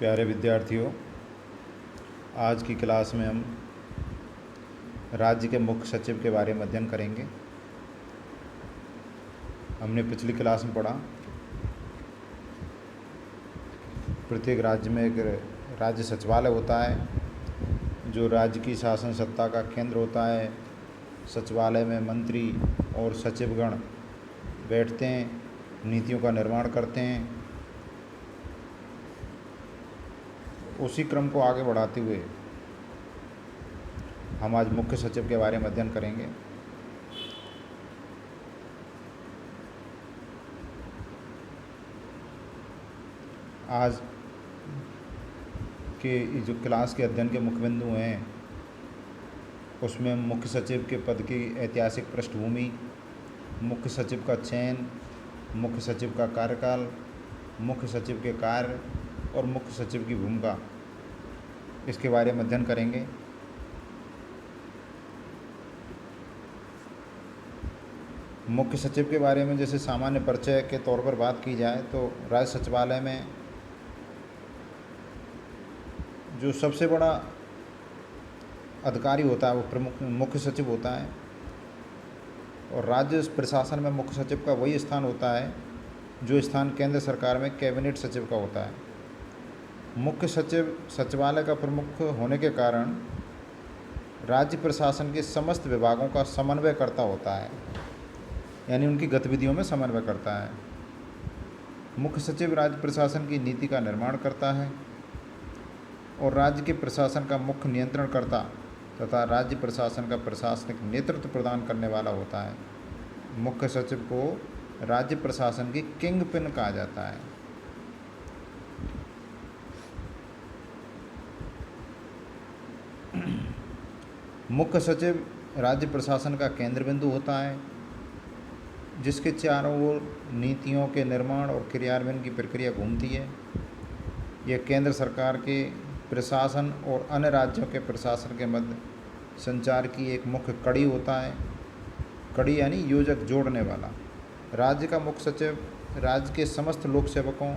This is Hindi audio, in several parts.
प्यारे विद्यार्थियों, आज की क्लास में हम राज्य के मुख्य सचिव के बारे में अध्ययन करेंगे। हमने पिछली क्लास में पढ़ा प्रत्येक राज्य में एक राज्य सचिवालय होता है जो राज्य की शासन सत्ता का केंद्र होता है। सचिवालय में मंत्री और सचिवगण बैठते हैं, नीतियों का निर्माण करते हैं। उसी क्रम को आगे बढ़ाते हुए हम आज मुख्य सचिव के बारे में अध्ययन करेंगे। आज के जो क्लास के अध्ययन के मुख्य बिंदु हैं उसमें मुख्य सचिव के पद की ऐतिहासिक पृष्ठभूमि, मुख्य सचिव का चयन, मुख्य सचिव का कार्यकाल, मुख्य सचिव के कार्य और मुख्य सचिव की भूमिका, इसके बारे में अध्ययन करेंगे। मुख्य सचिव के बारे में जैसे सामान्य परिचय के तौर पर बात की जाए तो राज्य सचिवालय में जो सबसे बड़ा अधिकारी होता है वो प्रमुख मुख्य सचिव होता है, और राज्य प्रशासन में मुख्य सचिव का वही स्थान होता है जो स्थान केंद्र सरकार में कैबिनेट सचिव का होता है। मुख्य सचिव सचिवालय का प्रमुख होने के कारण राज्य प्रशासन के समस्त विभागों का समन्वयकर्ता होता है, यानी उनकी गतिविधियों में समन्वय करता है। मुख्य सचिव राज्य प्रशासन की नीति का निर्माण करता है और राज्य के प्रशासन का मुख्य नियंत्रणकर्ता तथा राज्य प्रशासन का प्रशासनिक नेतृत्व प्रदान करने वाला होता है। मुख्य सचिव को राज्य प्रशासन की किंग पिन कहा जाता है। मुख्य सचिव राज्य प्रशासन का केंद्र बिंदु होता है जिसके चारों ओर नीतियों के निर्माण और क्रियान्वयन की प्रक्रिया घूमती है। यह केंद्र सरकार के प्रशासन और अन्य राज्यों के प्रशासन के मध्य संचार की एक मुख्य कड़ी होता है। कड़ी यानी योजक, जोड़ने वाला। राज्य का मुख्य सचिव राज्य के समस्त लोक सेवकों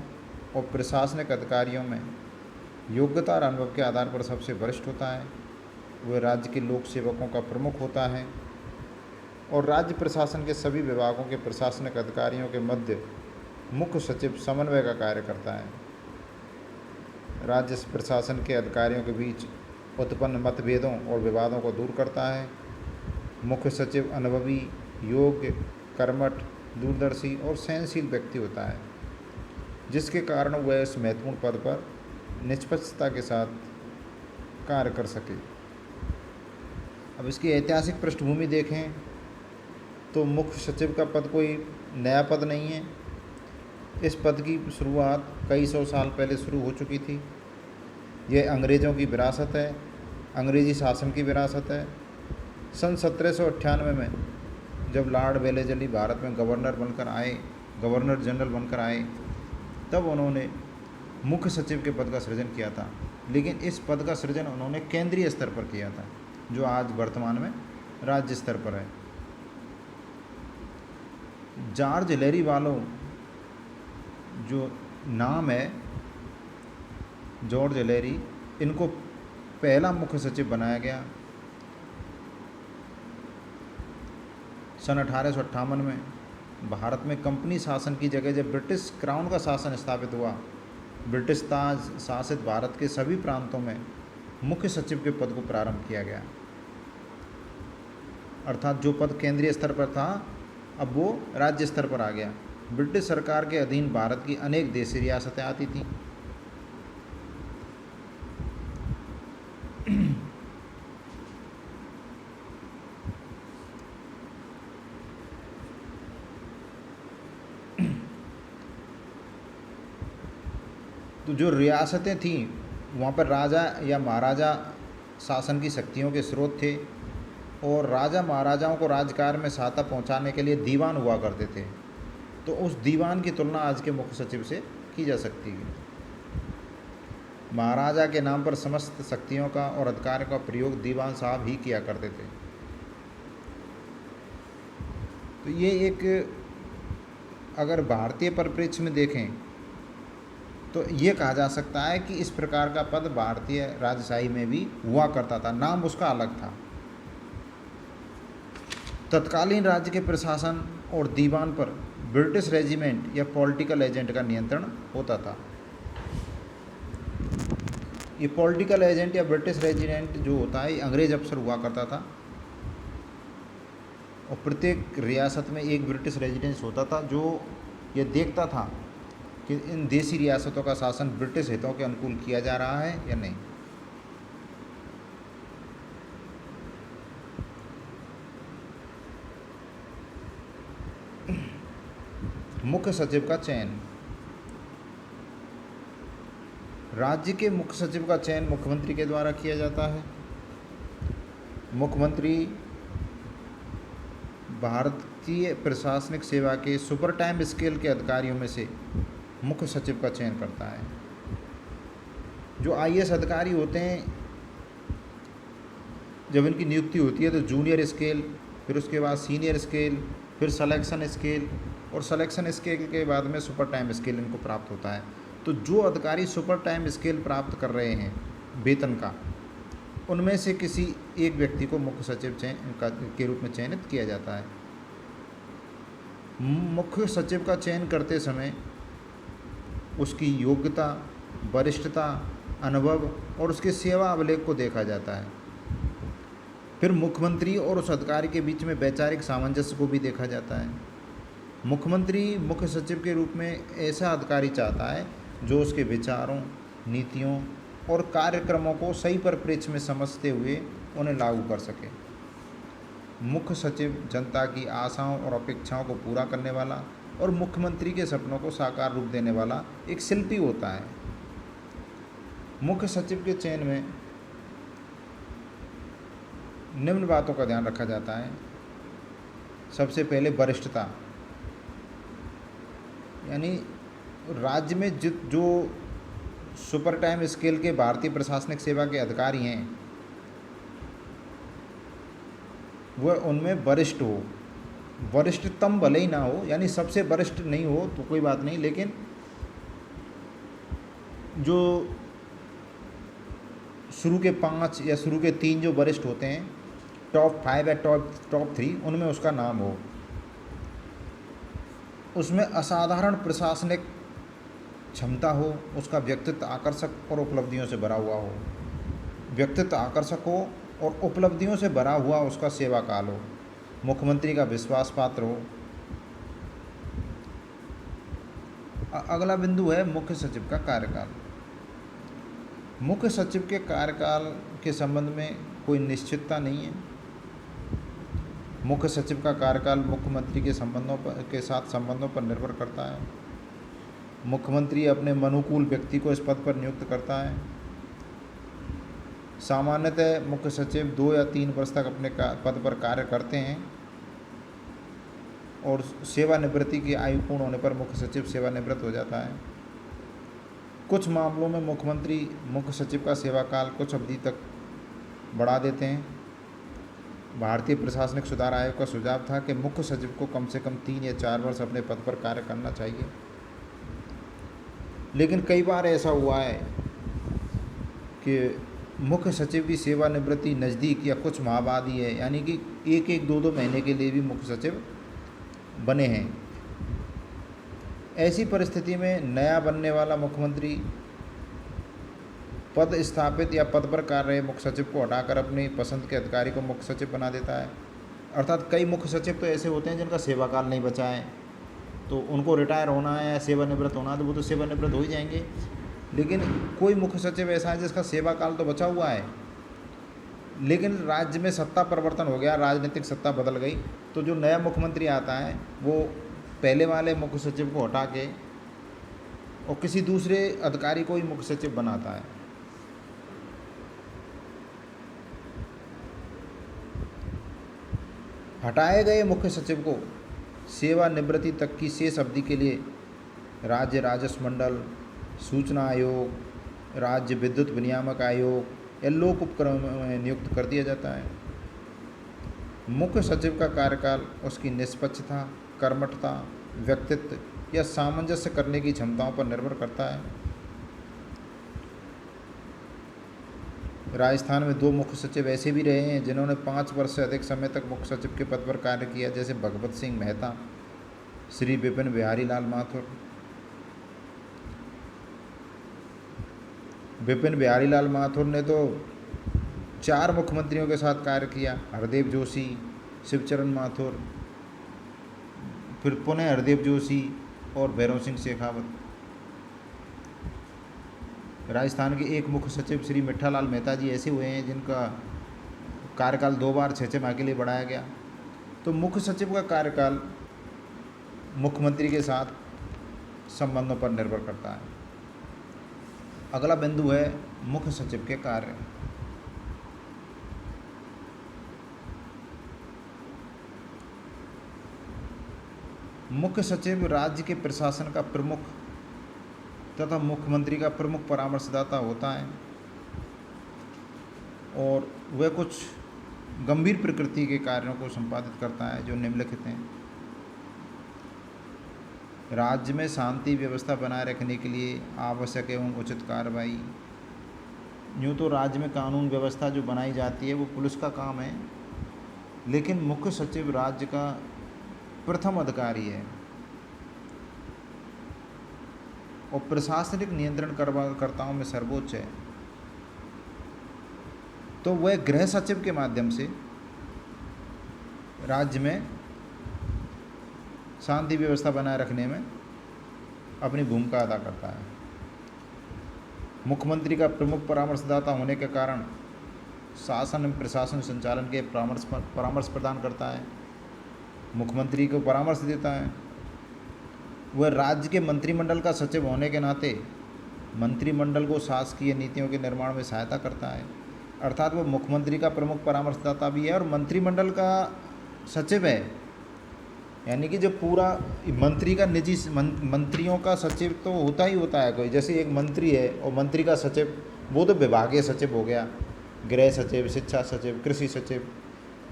और प्रशासनिक अधिकारियों में योग्यता और अनुभव के आधार पर सबसे वरिष्ठ होता है। वह राज्य के लोक सेवकों का प्रमुख होता है और राज्य प्रशासन के सभी विभागों के प्रशासनिक अधिकारियों के मध्य मुख्य सचिव समन्वय का कार्य करता है। राज्य प्रशासन के अधिकारियों के बीच उत्पन्न मतभेदों और विवादों को दूर करता है। मुख्य सचिव अनुभवी, योग्य, कर्मठ, दूरदर्शी और सहनशील व्यक्ति होता है जिसके कारण वह इस महत्वपूर्ण पद पर निष्पक्षता के साथ कार्य कर सके। अब इसकी ऐतिहासिक पृष्ठभूमि देखें तो मुख्य सचिव का पद कोई नया पद नहीं है। इस पद की शुरुआत कई सौ साल पहले शुरू हो चुकी थी। यह अंग्रेज़ों की विरासत है, अंग्रेज़ी शासन की विरासत है। सन 1798 में जब लॉर्ड वेलेस्ली भारत में गवर्नर जनरल बनकर आए, तब उन्होंने मुख्य सचिव के पद का सृजन किया था। लेकिन इस पद का सृजन उन्होंने केंद्रीय स्तर पर किया था, जो आज वर्तमान में राज्य स्तर पर है। जॉर्ज लैरीवालो जो नाम है, जॉर्ज लैरी, इनको पहला मुख्य सचिव बनाया गया। सन 1858 में भारत में कंपनी शासन की जगह जब ब्रिटिश क्राउन का शासन स्थापित हुआ, ब्रिटिश ताज शासित भारत के सभी प्रांतों में मुख्य सचिव के पद को प्रारंभ किया गया। अर्थात जो पद केंद्रीय स्तर पर था अब वो राज्य स्तर पर आ गया। ब्रिटिश सरकार के अधीन भारत की अनेक देशी रियासतें आती थीं। तो जो रियासतें थीं वहाँ पर राजा या महाराजा शासन की शक्तियों के स्रोत थे, और राजा महाराजाओं को राजकार्य में सहायता पहुँचाने के लिए दीवान हुआ करते थे। तो उस दीवान की तुलना आज के मुख्य सचिव से की जा सकती है। महाराजा के नाम पर समस्त शक्तियों का और अधिकार का प्रयोग दीवान साहब ही किया करते थे। तो ये एक, अगर भारतीय परिप्रेक्ष्य में देखें तो ये कहा जा सकता है कि इस प्रकार का पद भारतीय राजशाही में भी हुआ करता था, नाम उसका अलग था। तत्कालीन राज्य के प्रशासन और दीवान पर ब्रिटिश रेजिमेंट या पॉलिटिकल एजेंट का नियंत्रण होता था। ये पॉलिटिकल एजेंट या ब्रिटिश रेजिडेंट जो होता है, ये अंग्रेज अफसर हुआ करता था, और प्रत्येक रियासत में एक ब्रिटिश रेजिडेंस होता था जो ये देखता था कि इन देसी रियासतों का शासन ब्रिटिश हितों के अनुकूल किया जा रहा है या नहीं। मुख्य सचिव का चयन। राज्य के मुख्य सचिव का चयन मुख्यमंत्री के द्वारा किया जाता है। मुख्यमंत्री भारतीय प्रशासनिक सेवा के सुपर टाइम स्केल के अधिकारियों में से मुख्य सचिव का चयन करता है। जो आईएएस अधिकारी होते हैं, जब इनकी नियुक्ति होती है तो जूनियर स्केल, फिर उसके बाद सीनियर स्केल, फिर सिलेक्शन स्केल, और सिलेक्शन स्केल के बाद में सुपर टाइम स्केल इनको प्राप्त होता है। तो जो अधिकारी सुपर टाइम स्केल प्राप्त कर रहे हैं वेतन का, उनमें से किसी एक व्यक्ति को मुख्य सचिव के रूप में चयनित किया जाता है। मुख्य सचिव का चयन करते समय उसकी योग्यता, वरिष्ठता, अनुभव और उसके सेवा अभिलेख को देखा जाता है। फिर मुख्यमंत्री और उस अधिकारी के बीच में वैचारिक सामंजस्य को भी देखा जाता है। मुख्यमंत्री मुख्य सचिव के रूप में ऐसा अधिकारी चाहता है जो उसके विचारों, नीतियों और कार्यक्रमों को सही परिप्रेक्ष्य में समझते हुए उन्हें लागू कर सके। मुख्य सचिव जनता की आशाओं और अपेक्षाओं को पूरा करने वाला और मुख्यमंत्री के सपनों को साकार रूप देने वाला एक शिल्पी होता है। मुख्य सचिव के चयन में निम्न बातों का ध्यान रखा जाता है। सबसे पहले वरिष्ठता, यानी राज्य में जो सुपर टाइम स्केल के भारतीय प्रशासनिक सेवा के अधिकारी हैं, वह उनमें वरिष्ठ हो। वरिष्ठतम भले ही ना हो, यानी सबसे वरिष्ठ नहीं हो तो कोई बात नहीं, लेकिन जो शुरू के 5 या शुरू के 3 जो वरिष्ठ होते हैं, टॉप 5 या टॉप 3, उनमें उसका नाम हो। उसमें असाधारण प्रशासनिक क्षमता हो, उसका व्यक्तित्व आकर्षक और उपलब्धियों से भरा हुआ हो। व्यक्तित्व आकर्षक हो और उपलब्धियों से भरा हुआ उसका सेवा काल हो। मुख्यमंत्री का विश्वास पात्र हो। अगला बिंदु है मुख्य सचिव का कार्यकाल। मुख्य सचिव के कार्यकाल के संबंध में कोई निश्चितता नहीं है। मुख्य सचिव का कार्यकाल मुख्यमंत्री के साथ संबंधों पर निर्भर करता है। मुख्यमंत्री अपने अनुकूल व्यक्ति को इस पद पर नियुक्त करता है। सामान्यतः मुख्य सचिव 2 या 3 वर्ष तक अपने पद पर कार्य करते हैं और सेवानिवृत्ति की आयु पूर्ण होने पर मुख्य सचिव सेवानिवृत्त हो जाता है। कुछ मामलों में मुख्यमंत्री मुख्य सचिव का सेवाकाल कुछ अवधि तक बढ़ा देते हैं। भारतीय प्रशासनिक सुधार आयोग का सुझाव था कि मुख्य सचिव को कम से कम 3 या 4 वर्ष अपने पद पर कार्य करना चाहिए, लेकिन कई बार ऐसा हुआ है कि मुख्य सचिव की सेवानिवृत्ति नज़दीक या कुछ माह बाद ही है, यानी कि 1-2 महीने के लिए भी मुख्य सचिव बने हैं। ऐसी परिस्थिति में नया बनने वाला मुख्यमंत्री पद स्थापित या पद पर कार्य रहे मुख्य सचिव को हटाकर अपनी पसंद के अधिकारी को मुख्य सचिव बना देता है। अर्थात कई मुख्य सचिव तो ऐसे होते हैं जिनका सेवाकाल नहीं बचा है, तो उनको रिटायर होना है या सेवानिवृत्त होना है तो वो तो सेवानिवृत्त हो ही जाएंगे। लेकिन कोई मुख्य सचिव ऐसा है जिसका सेवाकाल तो बचा हुआ है, लेकिन राज्य में सत्ता परिवर्तन हो गया, राजनीतिक सत्ता बदल गई, तो जो नया मुख्यमंत्री आता है वो पहले वाले मुख्य सचिव को हटा के और किसी दूसरे अधिकारी को ही मुख्य सचिव बनाता है। हटाए गए मुख्य सचिव को सेवानिवृत्ति तक की शेष अवधि के लिए राज्य राजस्व मंडल, सूचना आयोग, राज्य विद्युत विनियामक आयोग या लोक उपक्रम में नियुक्त कर दिया जाता है। मुख्य सचिव का कार्यकाल उसकी निष्पक्षता, कर्मठता, व्यक्तित्व या सामंजस्य करने की क्षमताओं पर निर्भर करता है। राजस्थान में 2 मुख्य सचिव ऐसे भी रहे हैं जिन्होंने 5 वर्ष से अधिक समय तक मुख्य सचिव के पद पर कार्य किया, जैसे भगवत सिंह मेहता, श्री विपिन बिहारी लाल माथुर। विपिन बिहारी लाल माथुर ने तो 4 मुख्यमंत्रियों के साथ कार्य किया, हरदेव जोशी, शिवचरण माथुर, फिर पुनः हरदेव जोशी और भैरव सिंह शेखावत। राजस्थान के एक मुख्य सचिव श्री मिट्ठालाल मेहता जी ऐसे हुए हैं जिनका कार्यकाल 2 बार 6 माह के लिए बढ़ाया गया। तो मुख्य सचिव का कार्यकाल मुख्यमंत्री के साथ संबंधों पर निर्भर करता है। अगला बिंदु है मुख्य सचिव के कार्य। मुख्य सचिव राज्य के प्रशासन का प्रमुख तथा मुख्यमंत्री का प्रमुख परामर्शदाता होता है और वह कुछ गंभीर प्रकृति के कार्यों को संपादित करता है जो निम्नलिखित हैं। राज्य में शांति व्यवस्था बनाए रखने के लिए आवश्यक एवं उचित कार्रवाई। यूँ तो राज्य में कानून व्यवस्था जो बनाई जाती है वो पुलिस का काम है, लेकिन मुख्य सचिव राज्य का प्रथम अधिकारी है और प्रशासनिक नियंत्रण कर्ताओं में सर्वोच्च है। तो वह गृह सचिव के माध्यम से राज्य में शांति व्यवस्था बनाए रखने में अपनी भूमिका अदा करता है। मुख्यमंत्री का प्रमुख परामर्शदाता होने के कारण शासन एवं प्रशासन संचालन के परामर्श प्रदान करता है, मुख्यमंत्री को परामर्श देता है। वह राज्य के मंत्रिमंडल का सचिव होने के नाते मंत्रिमंडल को शासकीय नीतियों के निर्माण में सहायता करता है, अर्थात वह मुख्यमंत्री का प्रमुख परामर्शदाता भी है और मंत्रिमंडल का सचिव है। यानी कि जो पूरा मंत्री का निजी मंत्रियों का सचिव तो होता ही होता है कोई, जैसे एक मंत्री है और मंत्री का सचिव वो तो विभागीय सचिव हो गया, गृह सचिव, शिक्षा सचिव, कृषि सचिव।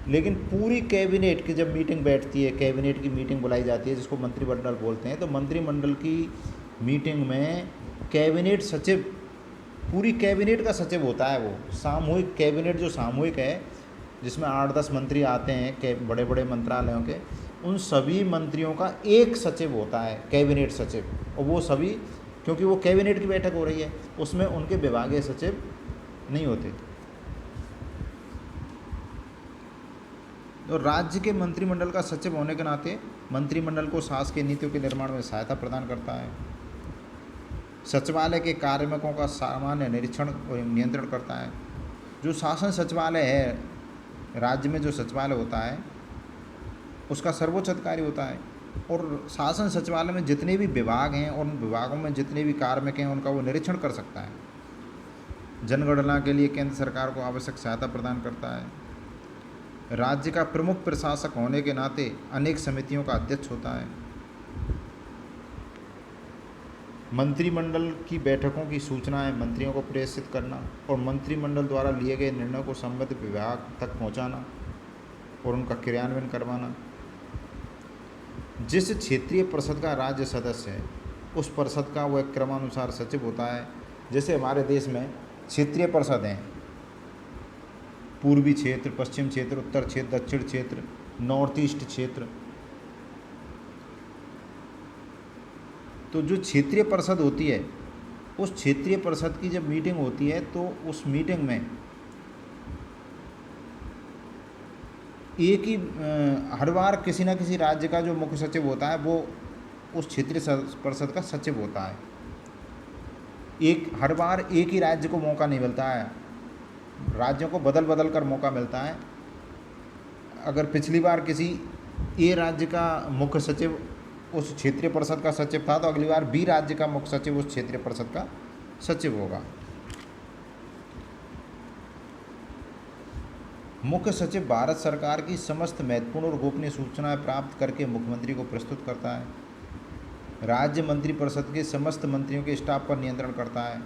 लेकिन पूरी कैबिनेट की जब मीटिंग बैठती है, कैबिनेट की मीटिंग बुलाई जाती है जिसको मंत्रिमंडल बोलते हैं, तो मंत्रिमंडल की मीटिंग में कैबिनेट सचिव पूरी कैबिनेट का सचिव होता है। वो सामूहिक कैबिनेट जो सामूहिक है जिसमें 8-10 मंत्री आते हैं बड़े बड़े मंत्रालयों के, उन सभी मंत्रियों का एक सचिव होता है कैबिनेट सचिव। और वो सभी, क्योंकि वो कैबिनेट की बैठक हो रही है, उसमें उनके विभागीय सचिव नहीं होते। तो राज्य के मंत्रिमंडल का सचिव होने के नाते मंत्रिमंडल को शासकीय नीतियों के निर्माण में सहायता प्रदान करता है। सचिवालय के कार्मिकों का सामान्य निरीक्षण और नियंत्रण करता है। जो शासन सचिवालय है, राज्य में जो सचिवालय होता है उसका सर्वोच्च अधिकारी होता है और शासन सचिवालय में जितने भी विभाग हैं और उन विभागों में जितने भी कार्मिक हैं उनका वो निरीक्षण कर सकता है। जनगणना के लिए केंद्र सरकार को आवश्यक सहायता प्रदान करता है। राज्य का प्रमुख प्रशासक होने के नाते अनेक समितियों का अध्यक्ष होता है। मंत्रिमंडल की बैठकों की सूचनाएं मंत्रियों को प्रेषित करना और मंत्रिमंडल द्वारा लिए गए निर्णयों को संबंधित विभाग तक पहुंचाना और उनका क्रियान्वयन करवाना। जिस क्षेत्रीय परिषद का राज्य सदस्य है उस परिषद का वह क्रमानुसार सचिव होता है। जैसे हमारे देश में क्षेत्रीय परिषद हैं, पूर्वी क्षेत्र, पश्चिम क्षेत्र, उत्तर क्षेत्र, दक्षिण क्षेत्र, नॉर्थ ईस्ट क्षेत्र। तो जो क्षेत्रीय परिषद होती है उस क्षेत्रीय परिषद की जब मीटिंग होती है तो उस मीटिंग में एक ही हर बार किसी न किसी राज्य का जो मुख्य सचिव होता है वो उस क्षेत्रीय परिषद का सचिव होता है। हर बार एक ही राज्य को मौका नहीं मिलता है, राज्यों को बदल बदल कर मौका मिलता है। अगर पिछली बार किसी ए राज्य का मुख्य सचिव उस क्षेत्रीय परिषद का सचिव था तो अगली बार बी राज्य का मुख्य सचिव उस क्षेत्रीय परिषद का सचिव होगा। मुख्य सचिव भारत सरकार की समस्त महत्वपूर्ण और गोपनीय सूचनाएं प्राप्त करके मुख्यमंत्री को प्रस्तुत करता है। राज्य मंत्रिपरिषद के समस्त मंत्रियों के स्टाफ पर नियंत्रण करता है,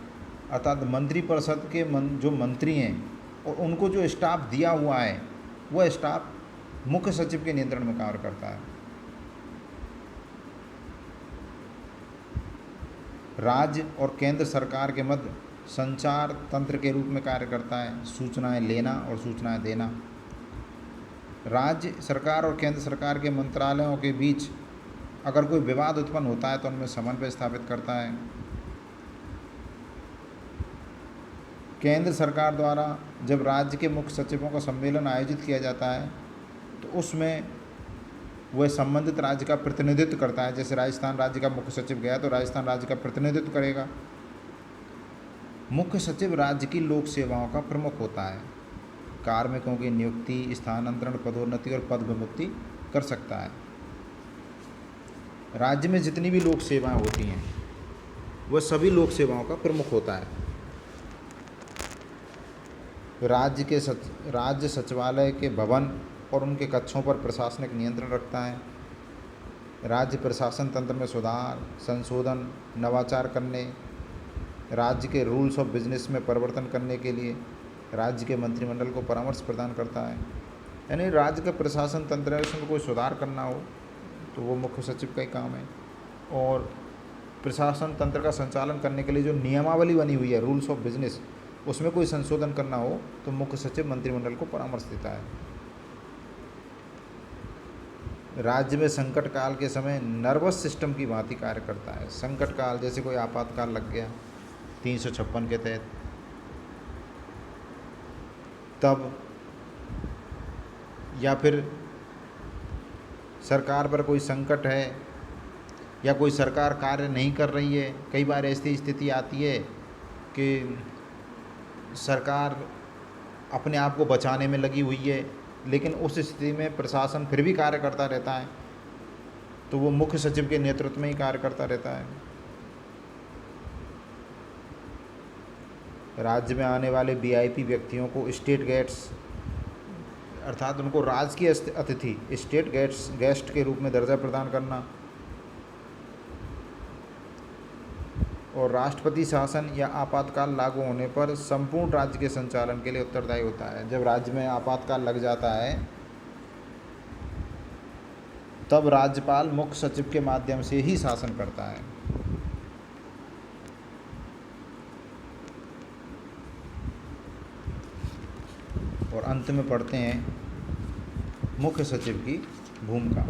अर्थात मंत्रिपरिषद के जो मंत्री हैं और उनको जो स्टाफ दिया हुआ है वह स्टाफ मुख्य सचिव के नियंत्रण में कार्य करता है। राज्य और केंद्र सरकार के मध्य संचार तंत्र के रूप में कार्य करता है, सूचनाएं लेना और सूचनाएं देना। राज्य सरकार और केंद्र सरकार के मंत्रालयों के बीच अगर कोई विवाद उत्पन्न होता है तो उनमें समन्वय स्थापित करता है। केंद्र सरकार द्वारा जब राज्य के मुख्य सचिवों का सम्मेलन आयोजित किया जाता है तो उसमें वह संबंधित राज्य का प्रतिनिधित्व करता है। जैसे राजस्थान राज्य का मुख्य सचिव गया तो राजस्थान राज्य का प्रतिनिधित्व करेगा। मुख्य सचिव राज्य की लोक सेवाओं का प्रमुख होता है। कार्मिकों की नियुक्ति, स्थानांतरण, पदोन्नति और पद विमुक्ति कर सकता है। राज्य में जितनी भी लोक सेवाएं होती हैं वह सभी लोक सेवाओं का प्रमुख होता है। राज्य सचिवालय के भवन और उनके कक्षों पर प्रशासनिक नियंत्रण रखता है। राज्य प्रशासन तंत्र में सुधार, संशोधन, नवाचार करने, राज्य के रूल्स ऑफ बिजनेस में परिवर्तन करने के लिए राज्य के मंत्रिमंडल को परामर्श प्रदान करता है। यानी राज्य का प्रशासन तंत्र है, उसमें कोई सुधार करना हो तो वो मुख्य सचिव का ही काम है। और प्रशासन तंत्र का संचालन करने के लिए जो नियमावली बनी हुई है, रूल्स ऑफ बिजनेस, उसमें कोई संशोधन करना हो तो मुख्य सचिव मंत्रिमंडल को परामर्श देता है। राज्य में संकट काल के समय नर्वस सिस्टम की भांति कार्य करता है। संकट काल जैसे कोई आपातकाल लग गया 356 के तहत, तब या फिर सरकार पर कोई संकट है या कोई सरकार कार्य नहीं कर रही है। कई बार ऐसी स्थिति आती है कि सरकार अपने आप को बचाने में लगी हुई है, लेकिन उस स्थिति में प्रशासन फिर भी कार्य करता रहता है, तो वो मुख्य सचिव के नेतृत्व में ही कार्य करता रहता है। राज्य में आने वाले वीआईपी व्यक्तियों को स्टेट गेस्ट्स, अर्थात उनको राजकीय अतिथि, स्टेट गेस्ट के रूप में दर्जा प्रदान करना। और राष्ट्रपति शासन या आपातकाल लागू होने पर संपूर्ण राज्य के संचालन के लिए उत्तरदायी होता है। जब राज्य में आपातकाल लग जाता है तब राज्यपाल मुख्य सचिव के माध्यम से ही शासन करता है। और अंत में पढ़ते हैं मुख्य सचिव की भूमिका।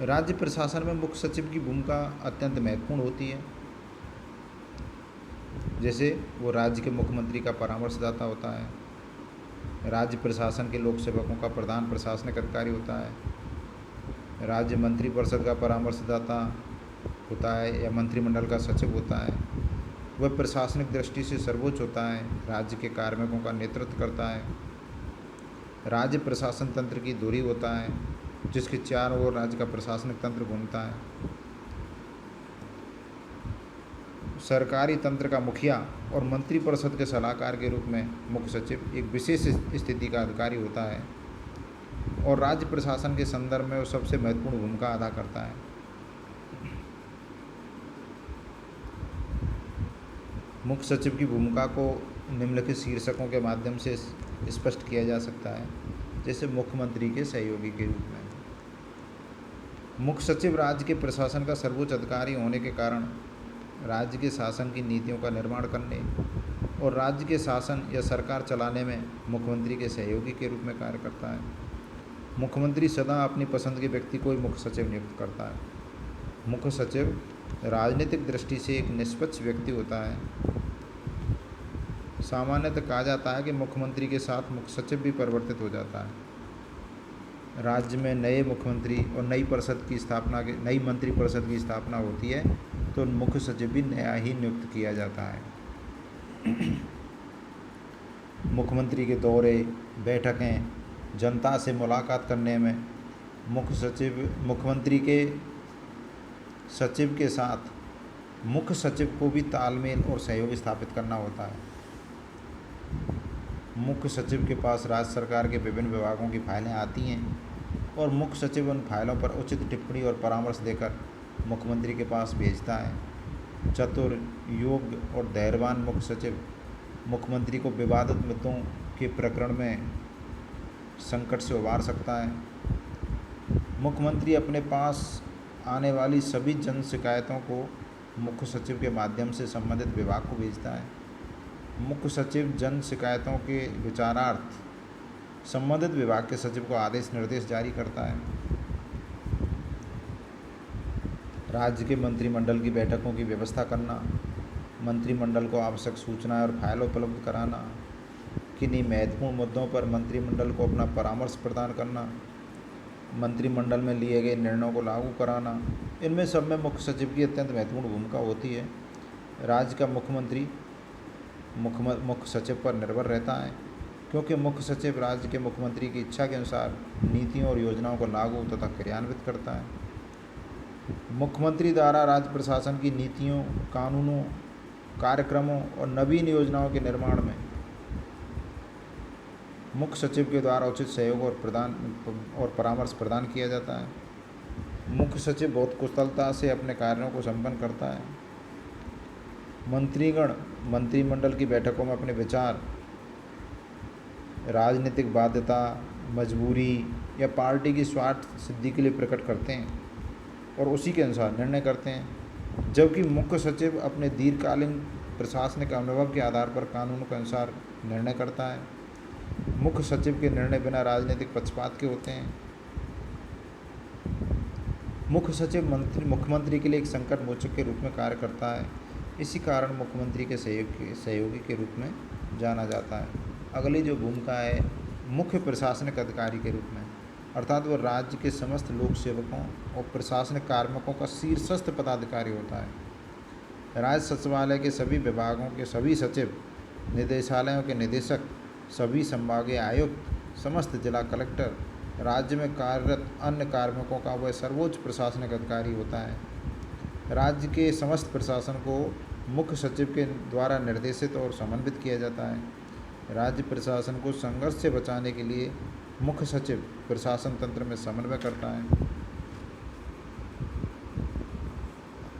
राज्य प्रशासन में मुख्य सचिव की भूमिका अत्यंत महत्वपूर्ण होती है। जैसे वो राज्य के मुख्यमंत्री का परामर्शदाता होता है, राज्य प्रशासन के लोक सेवकों का प्रधान प्रशासनिक अधिकारी होता है, राज्य मंत्रिपरिषद का परामर्शदाता होता है या मंत्रिमंडल का सचिव होता है। वह प्रशासनिक दृष्टि से सर्वोच्च होता है, राज्य के कार्मिकों का नेतृत्व करता है। राज्य प्रशासन तंत्र की धुरी होता है जिसके चारों ओर राज्य का प्रशासनिक तंत्र घूमता है। सरकारी तंत्र का मुखिया और मंत्रिपरिषद के सलाहकार के रूप में मुख्य सचिव एक विशेष स्थिति का अधिकारी होता है और राज्य प्रशासन के संदर्भ में वो सबसे महत्वपूर्ण भूमिका अदा करता है। मुख्य सचिव की भूमिका को निम्नलिखित शीर्षकों के माध्यम से स्पष्ट किया जा सकता है, जैसे मुख्यमंत्री के सहयोगी के रूप में। मुख्य सचिव राज्य के प्रशासन का सर्वोच्च अधिकारी होने के कारण राज्य के शासन की नीतियों का निर्माण करने और राज्य के शासन या सरकार चलाने में मुख्यमंत्री के सहयोगी के रूप में कार्य करता है। मुख्यमंत्री सदा अपनी पसंद के व्यक्ति को ही मुख्य सचिव नियुक्त करता है। मुख्य सचिव राजनीतिक दृष्टि से एक निष्पक्ष व्यक्ति होता है। सामान्यतः कहा जाता है कि मुख्यमंत्री के साथ मुख्य सचिव भी परिवर्तित हो जाता है। राज्य में नए मुख्यमंत्री और नई मंत्रिपरिषद की स्थापना होती है तो मुख्य सचिव भी नया ही नियुक्त किया जाता है। मुख्यमंत्री के दौरे, बैठकें, जनता से मुलाकात करने में मुख्यमंत्री के सचिव के साथ मुख्य सचिव को भी तालमेल और सहयोग स्थापित करना होता है। मुख्य सचिव के पास राज्य सरकार के विभिन्न विभागों की फाइलें आती हैं और मुख्य सचिव उन फाइलों पर उचित टिप्पणी और परामर्श देकर मुख्यमंत्री के पास भेजता है। चतुर, योग्य और धैर्यवान मुख्य सचिव मुख्यमंत्री को विवादित मुद्दों के प्रकरण में संकट से उबार सकता है। मुख्यमंत्री अपने पास आने वाली सभी जन शिकायतों को मुख्य सचिव के माध्यम से संबंधित विभाग को भेजता है। मुख्य सचिव जन शिकायतों के विचारार्थ संबंधित विभाग के सचिव को आदेश निर्देश जारी करता है। राज्य के मंत्रिमंडल की बैठकों की व्यवस्था करना, मंत्रिमंडल को आवश्यक सूचनाएं और फाइल उपलब्ध कराना, किन्हीं महत्वपूर्ण मुद्दों पर मंत्रिमंडल को अपना परामर्श प्रदान करना, मंत्रिमंडल में लिए गए निर्णयों को लागू कराना, इनमें सब में मुख्य सचिव की अत्यंत महत्वपूर्ण भूमिका होती है। राज्य का मुख्यमंत्री मुख्य सचिव पर निर्भर रहता है, क्योंकि मुख्य सचिव राज्य के मुख्यमंत्री की इच्छा के अनुसार नीतियों और योजनाओं को लागू तथा क्रियान्वित करता है। मुख्यमंत्री द्वारा राज्य प्रशासन की नीतियों, कानूनों, कार्यक्रमों और नवीन योजनाओं के निर्माण में मुख्य सचिव के द्वारा उचित सहयोग और परामर्श प्रदान किया जाता है। मुख्य सचिव बहुत कुशलता से अपने कार्यों को संपन्न करता है। मंत्रीगण मंत्रिमंडल की बैठकों में अपने विचार, राजनीतिक बाध्यता, मजबूरी या पार्टी की स्वार्थ सिद्धि के लिए प्रकट करते हैं और उसी के अनुसार निर्णय करते हैं, जबकि मुख्य सचिव अपने दीर्घकालीन प्रशासनिक अनुभव के आधार पर कानून के अनुसार निर्णय करता है। मुख्य सचिव के निर्णय बिना राजनीतिक पक्षपात के होते हैं। मुख्य सचिव मुख्यमंत्री के लिए एक संकट मोचक के रूप में कार्य करता है। इसी कारण मुख्यमंत्री के सहयोगी के रूप में जाना जाता है। अगली जो भूमिका है मुख्य प्रशासनिक अधिकारी के रूप में, अर्थात वह राज्य के समस्त लोक सेवकों और प्रशासनिक कार्मिकों का शीर्षस्थ पदाधिकारी होता है। राज्य सचिवालय के सभी विभागों के सभी सचिव, निदेशालयों के निदेशक, सभी संभागीय आयुक्त, समस्त जिला कलेक्टर, राज्य में कार्यरत अन्य कार्मिकों का वह सर्वोच्च प्रशासनिक अधिकारी होता है। राज्य के समस्त प्रशासन को मुख्य सचिव के द्वारा निर्देशित और समन्वित किया जाता है। राज्य प्रशासन को संघर्ष से बचाने के लिए मुख्य सचिव प्रशासन तंत्र में समन्वय करता है।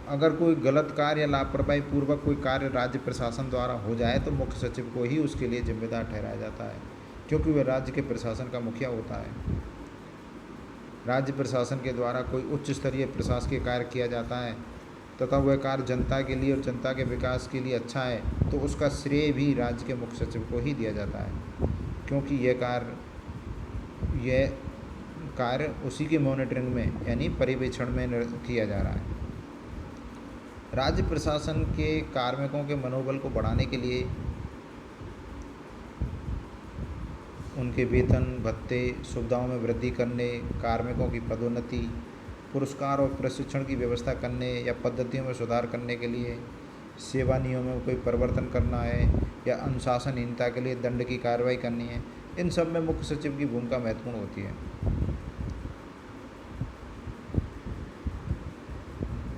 अगर कोई गलत कार्य या लापरवाही पूर्वक कोई कार्य राज्य प्रशासन द्वारा हो जाए तो मुख्य सचिव को ही उसके लिए जिम्मेदार ठहराया जाता है, क्योंकि वह राज्य के प्रशासन का मुखिया होता है। राज्य प्रशासन के द्वारा कोई उच्च स्तरीय प्रशासकीय कार्य किया जाता है तथा वह कार्य जनता के लिए और जनता के विकास के लिए अच्छा है तो उसका श्रेय भी राज्य के मुख्य सचिव को ही दिया जाता है, क्योंकि यह कार्य उसी की मॉनिटरिंग में यानी पर्यवेक्षण में किया जा रहा है। राज्य प्रशासन के कार्मिकों के मनोबल को बढ़ाने के लिए उनके वेतन, भत्ते, सुविधाओं में वृद्धि करने, कार्मिकों की पदोन्नति, पुरस्कार और प्रशिक्षण की व्यवस्था करने या पद्धतियों में सुधार करने के लिए, सेवा नियमों में कोई परिवर्तन करना है या अनुशासनहीनता के लिए दंड की कार्रवाई करनी है, इन सब में मुख्य सचिव की भूमिका महत्वपूर्ण होती है।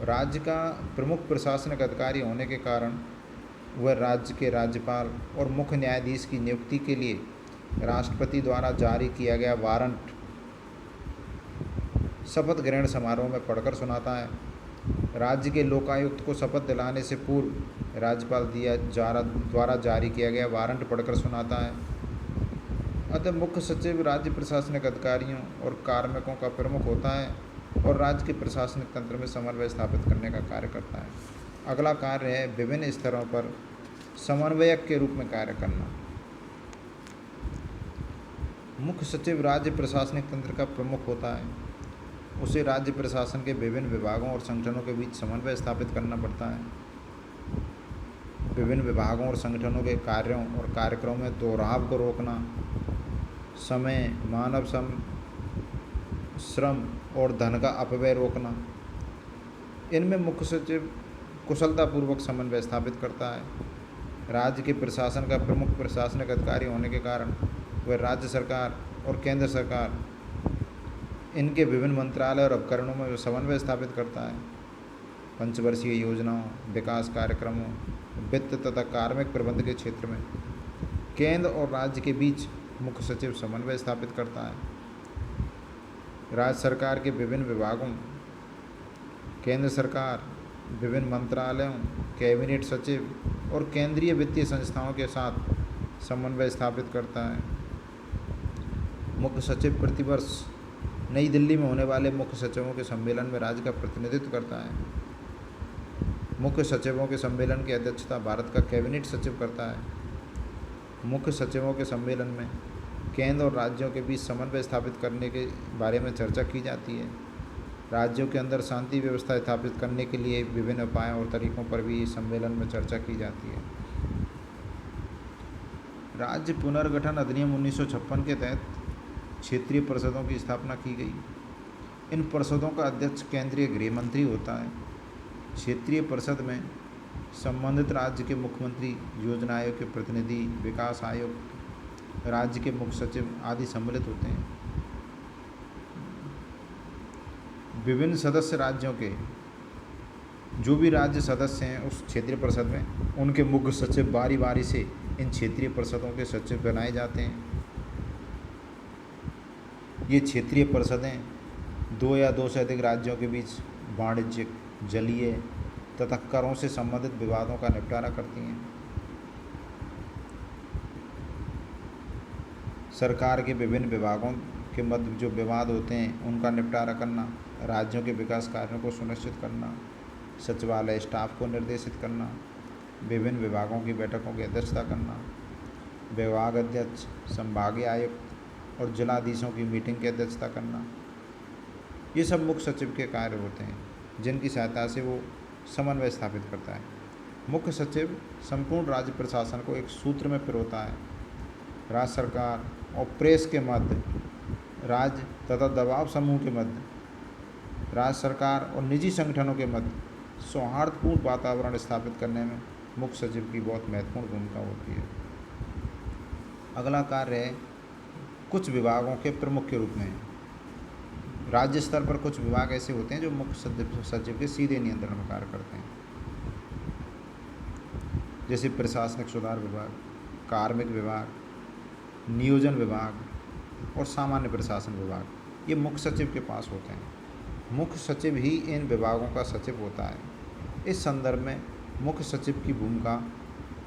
राज्य का प्रमुख प्रशासनिक अधिकारी होने के कारण वह राज्य के राज्यपाल और मुख्य न्यायाधीश की नियुक्ति के लिए राष्ट्रपति द्वारा जारी किया गया वारंट शपथ ग्रहण समारोह में पढ़कर सुनाता है। राज्य के लोकायुक्त को शपथ दिलाने से पूर्व राज्यपाल द्वारा जारी किया गया वारंट पढ़कर सुनाता है। अतः मुख्य सचिव राज्य प्रशासनिक अधिकारियों और कार्मिकों का प्रमुख होता है और राज्य के प्रशासनिक तंत्र में समन्वय स्थापित करने का कार्य करता है। अगला कार्य है विभिन्न स्तरों पर समन्वयक के रूप में कार्य करना। मुख्य सचिव राज्य प्रशासनिक तंत्र का प्रमुख होता है। उसे राज्य प्रशासन के विभिन्न विभागों और संगठनों के बीच समन्वय स्थापित करना पड़ता है। विभिन्न विभागों और संगठनों के कार्यों और कार्यक्रमों में दोहराव को रोकना, समय, मानव श्रम और धन का अपव्यय रोकना, इनमें मुख्य सचिव कुशलतापूर्वक समन्वय स्थापित करता है। राज्य के प्रशासन का प्रमुख प्रशासनिक अधिकारी होने के कारण वह राज्य सरकार और केंद्र सरकार इनके विभिन्न मंत्रालय और उपकरणों में समन्वय स्थापित करता है। पंचवर्षीय योजनाओं, विकास कार्यक्रमों, वित्त तथा कार्मिक प्रबंध के क्षेत्र में केंद्र और राज्य के बीच मुख्य सचिव समन्वय स्थापित करता है। राज्य सरकार के विभिन्न विभागों, केंद्र सरकार, विभिन्न मंत्रालयों, कैबिनेट सचिव और केंद्रीय वित्तीय संस्थाओं के साथ समन्वय स्थापित करता है। मुख्य सचिव प्रतिवर्ष नई दिल्ली में होने वाले मुख्य सचिवों के सम्मेलन में राज्य का प्रतिनिधित्व करता है। मुख्य सचिवों के सम्मेलन की अध्यक्षता भारत का कैबिनेट सचिव करता है। मुख्य सचिवों के सम्मेलन में केंद्र और राज्यों के बीच समन्वय स्थापित करने के बारे में चर्चा की जाती है। राज्यों के अंदर शांति व्यवस्था स्थापित करने के लिए विभिन्न उपायों और तरीकों पर भी इस सम्मेलन में चर्चा की जाती है। राज्य पुनर्गठन अधिनियम 1956 के तहत क्षेत्रीय परिषदों की स्थापना की गई। इन परिषदों का अध्यक्ष केंद्रीय गृह मंत्री होता है। क्षेत्रीय परिषद में संबंधित राज्य के मुख्यमंत्री, योजना आयोग के प्रतिनिधि, विकास आयुक्त, राज्य के मुख्य सचिव आदि सम्मिलित होते हैं। विभिन्न सदस्य राज्यों के जो भी राज्य सदस्य हैं उस क्षेत्रीय परिषद में, उनके मुख्य सचिव बारी बारी से इन क्षेत्रीय परिषदों के सचिव बनाए जाते हैं। ये क्षेत्रीय परिषदें 2 या 2 से अधिक राज्यों के बीच वाणिज्यिक, जलीय तथा करों से संबंधित विवादों का निपटारा करती हैं। सरकार के विभिन्न विभागों के मध्य जो विवाद होते हैं उनका निपटारा करना, राज्यों के विकास कार्यों को सुनिश्चित करना, सचिवालय स्टाफ को निर्देशित करना, विभिन्न विभागों की बैठकों की अध्यक्षता करना, विभाग अध्यक्ष, संभागीय आयुक्त और जिलाधीशों की मीटिंग की अध्यक्षता करना, ये सब मुख्य सचिव के कार्य होते हैं जिनकी सहायता से वो समन्वय स्थापित करता है। मुख्य सचिव संपूर्ण राज्य प्रशासन को एक सूत्र में पिरोता है। राज्य सरकार और प्रेस के मध्य, राज्य तथा दबाव समूह के मध्य, राज्य सरकार और निजी संगठनों के मध्य सौहार्दपूर्ण वातावरण स्थापित करने में मुख्य सचिव की बहुत महत्वपूर्ण भूमिका होती है। अगला कार्य है कुछ विभागों के प्रमुख के रूप में। राज्य स्तर पर कुछ विभाग ऐसे होते हैं जो मुख्य सचिव के सीधे नियंत्रण में कार्य करते हैं, जैसे प्रशासनिक सुधार विभाग, कार्मिक विभाग, नियोजन विभाग और सामान्य प्रशासन विभाग। ये मुख्य सचिव के पास होते हैं। मुख्य सचिव ही इन विभागों का सचिव होता है। इस संदर्भ में मुख्य सचिव की भूमिका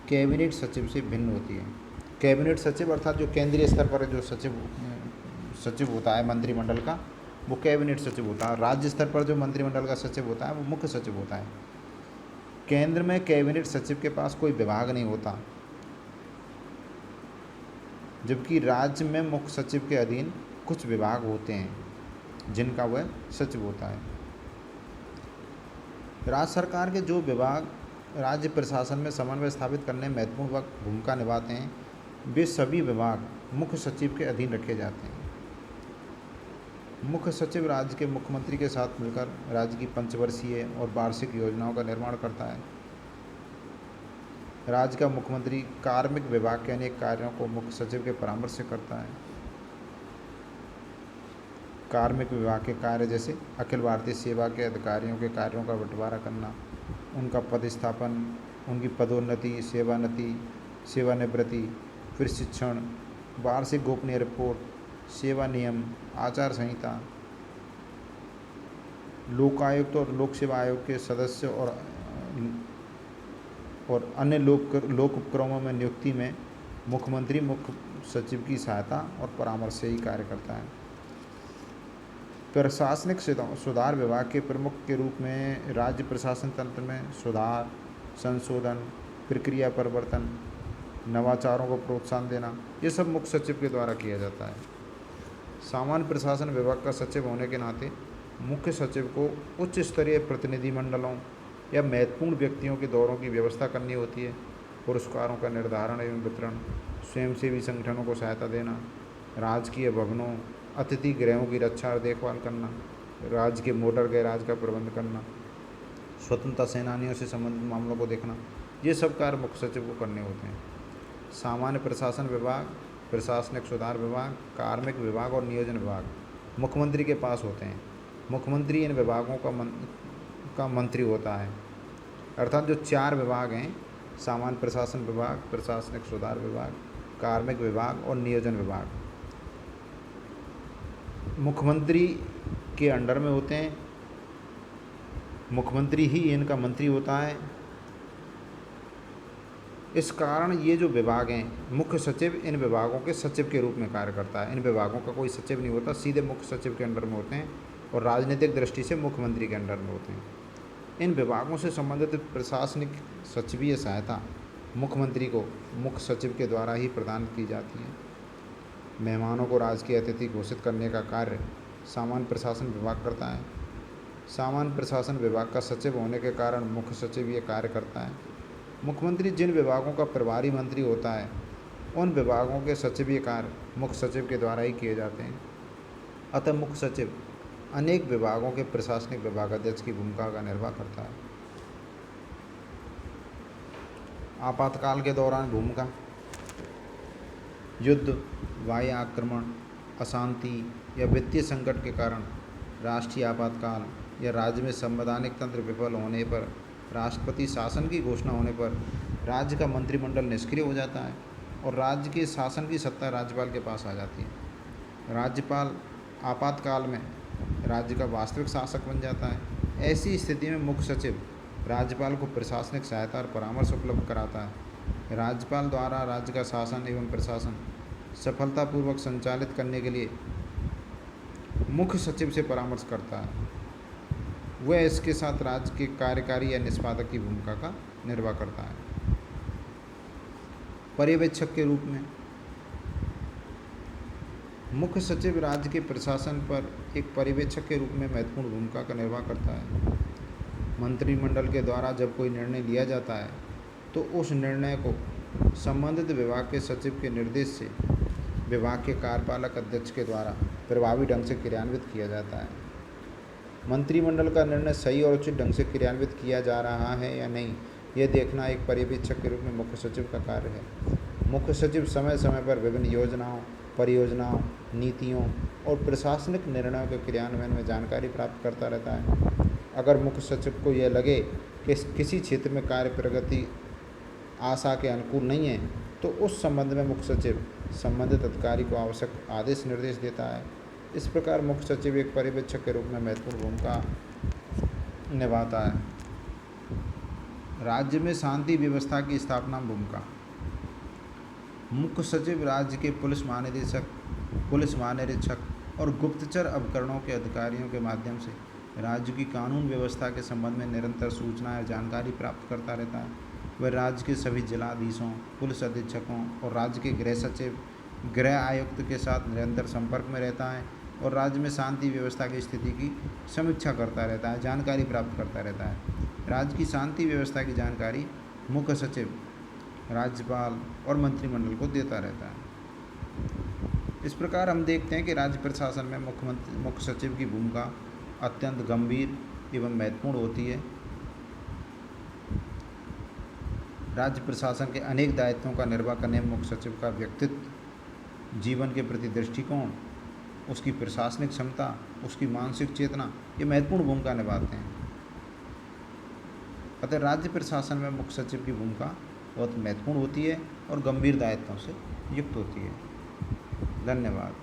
कैबिनेट सचिव से भिन्न होती है। कैबिनेट सचिव अर्थात जो केंद्रीय स्तर पर जो सचिव होता है मंत्रिमंडल का, वो कैबिनेट सचिव होता है। राज्य स्तर पर जो मंत्रिमंडल का सचिव होता है वो मुख्य सचिव होता है। केंद्र में कैबिनेट सचिव के पास कोई विभाग नहीं होता, जबकि राज्य में मुख्य सचिव के अधीन कुछ विभाग होते हैं जिनका वह सचिव होता है। राज्य सरकार के जो विभाग राज्य प्रशासन में समन्वय स्थापित करने में महत्वपूर्ण भूमिका निभाते हैं, वे सभी विभाग मुख्य सचिव के अधीन रखे जाते हैं। मुख्य सचिव राज्य के मुख्यमंत्री के साथ मिलकर राज्य की पंचवर्षीय और वार्षिक योजनाओं का निर्माण करता है। राज्य का मुख्यमंत्री कार्मिक विभाग के अनेक कार्यों को मुख्य सचिव के परामर्श से करता है। कार्मिक विभाग के कार्य जैसे अखिल भारतीय सेवा के अधिकारियों के कार्यों का बंटवारा करना, उनका पदस्थापन, उनकी पदोन्नति, सेवानिवृत्ति, प्रशिक्षण, वार्षिक गोपनीय रिपोर्ट, सेवा नियम, आचार संहिता, लोकायुक्त और लोक सेवा आयोग के सदस्य और अन्य लोक उपक्रमों में नियुक्ति में मुख्यमंत्री मुख्य सचिव की सहायता और परामर्श से ही कार्य करता है। प्रशासनिक सुधार विभाग के प्रमुख के रूप में राज्य प्रशासन तंत्र में सुधार, संशोधन, प्रक्रिया परिवर्तन, नवाचारों को प्रोत्साहन देना, ये सब मुख्य सचिव के द्वारा किया जाता है। सामान्य प्रशासन विभाग का सचिव होने के नाते मुख्य सचिव को उच्च स्तरीय प्रतिनिधिमंडलों या महत्वपूर्ण व्यक्तियों के दौरों की व्यवस्था करनी होती है। पुरस्कारों का निर्धारण एवं वितरण, स्वयंसेवी संगठनों को सहायता देना, राजकीय भवनों, अतिथि गृहों की रक्षा और देखभाल करना, राज्य के मोटर गैराज का प्रबंध करना, स्वतंत्रता सेनानियों से संबंधित मामलों को देखना, ये सब कार्य मुख्य सचिव को करने होते हैं। सामान्य प्रशासन विभाग, प्रशासनिक सुधार विभाग, कार्मिक विभाग और नियोजन विभाग मुख्यमंत्री के पास होते हैं। मुख्यमंत्री इन विभागों का मंत्री होता है। अर्थात जो 4 विभाग हैं, सामान्य प्रशासन विभाग, प्रशासनिक सुधार विभाग, कार्मिक विभाग और नियोजन विभाग, मुख्यमंत्री के अंडर में होते हैं। मुख्यमंत्री ही इनका मंत्री होता है। इस कारण ये जो विभाग हैं, मुख्य सचिव इन विभागों के सचिव के रूप में कार्य करता है। इन विभागों का कोई सचिव नहीं होता, सीधे मुख्य सचिव के अंडर में होते हैं और राजनीतिक दृष्टि से मुख्यमंत्री के अंडर में होते हैं। इन विभागों से संबंधित प्रशासनिक सचिवीय सहायता मुख्यमंत्री को मुख्य सचिव के द्वारा ही प्रदान की जाती है। मेहमानों को राजकीय अतिथि घोषित करने का कार्य सामान्य प्रशासन विभाग करता है। सामान्य प्रशासन विभाग का सचिव होने के कारण मुख्य सचिव ये कार्य करता है। मुख्यमंत्री जिन विभागों का प्रभारी मंत्री होता है, उन विभागों के सचिवीय कार्य मुख्य सचिव के द्वारा ही किए जाते हैं। अतः मुख्य सचिव अनेक विभागों के प्रशासनिक विभागाध्यक्ष की भूमिका का निर्वाह करता है। आपातकाल के दौरान भूमिका: युद्ध, वायु आक्रमण, अशांति या वित्तीय संकट के कारण, राष्ट्रीय आपातकाल या राज्य में संवैधानिक तंत्र विफल होने पर, राष्ट्रपति शासन की घोषणा होने पर राज्य का मंत्रिमंडल निष्क्रिय हो जाता है और राज्य के शासन की सत्ता राज्यपाल के पास आ जाती है। राज्यपाल आपातकाल में राज्य का वास्तविक शासक बन जाता है। ऐसी स्थिति में मुख्य सचिव राज्यपाल को प्रशासनिक सहायता और परामर्श उपलब्ध कराता है। राज्यपाल द्वारा राज्य का शासन एवं प्रशासन सफलतापूर्वक संचालित करने के लिए मुख्य सचिव से परामर्श करता है। वह इसके साथ राज्य के कार्यकारी या निष्पादक की भूमिका का निर्वाह करता है। पर्यवेक्षक के रूप में मुख्य सचिव राज्य के प्रशासन पर एक पर्यवेक्षक के रूप में महत्वपूर्ण भूमिका का निर्वाह करता है। मंत्रिमंडल के द्वारा जब कोई निर्णय लिया जाता है तो उस निर्णय को संबंधित विभाग के सचिव के निर्देश से विभाग के कार्यपालक अध्यक्ष के द्वारा प्रभावी ढंग से क्रियान्वित किया जाता है। मंत्रिमंडल का निर्णय सही और उचित ढंग से क्रियान्वित किया जा रहा है या नहीं, यह देखना एक पर्यवेक्षक के रूप में मुख्य सचिव का कार्य है। मुख्य सचिव समय समय पर विभिन्न योजनाओं, परियोजनाओं, नीतियों और प्रशासनिक निर्णयों के क्रियान्वयन में जानकारी प्राप्त करता रहता है। अगर मुख्य सचिव को यह लगे कि किसी क्षेत्र में कार्य प्रगति आशा के अनुकूल नहीं है, तो उस संबंध में मुख्य सचिव संबंधित अधिकारी को आवश्यक आदेश निर्देश देता है। इस प्रकार मुख्य सचिव एक पर्यवेक्षक के रूप में महत्वपूर्ण भूमिका निभाता है। राज्य में शांति व्यवस्था की स्थापना भूमिका: मुख्य सचिव राज्य के पुलिस महानिरीक्षक और गुप्तचर उपकरणों के अधिकारियों के माध्यम से राज्य की कानून व्यवस्था के संबंध में निरंतर सूचनाएं और जानकारी प्राप्त करता रहता है। वह राज्य के सभी जिलाधीशों, पुलिस अधीक्षकों और राज्य के गृह सचिव, गृह आयुक्त के साथ निरंतर संपर्क में रहता है और राज्य में शांति व्यवस्था की स्थिति की समीक्षा करता रहता है, जानकारी प्राप्त करता रहता है। राज्य की शांति व्यवस्था की जानकारी मुख्य सचिव राज्यपाल और मंत्रिमंडल को देता रहता है। इस प्रकार हम देखते हैं कि राज्य प्रशासन में मुख्य सचिव की भूमिका अत्यंत गंभीर एवं महत्वपूर्ण होती है। राज्य प्रशासन के अनेक दायित्वों का निर्वाह करने में मुख्य सचिव का व्यक्तित्व, जीवन के प्रति दृष्टिकोण, उसकी प्रशासनिक क्षमता, उसकी मानसिक चेतना, ये महत्वपूर्ण भूमिका निभाते हैं। अतः राज्य प्रशासन में मुख्य सचिव की भूमिका बहुत महत्वपूर्ण होती है और गंभीर दायित्वों से युक्त होती है। धन्यवाद।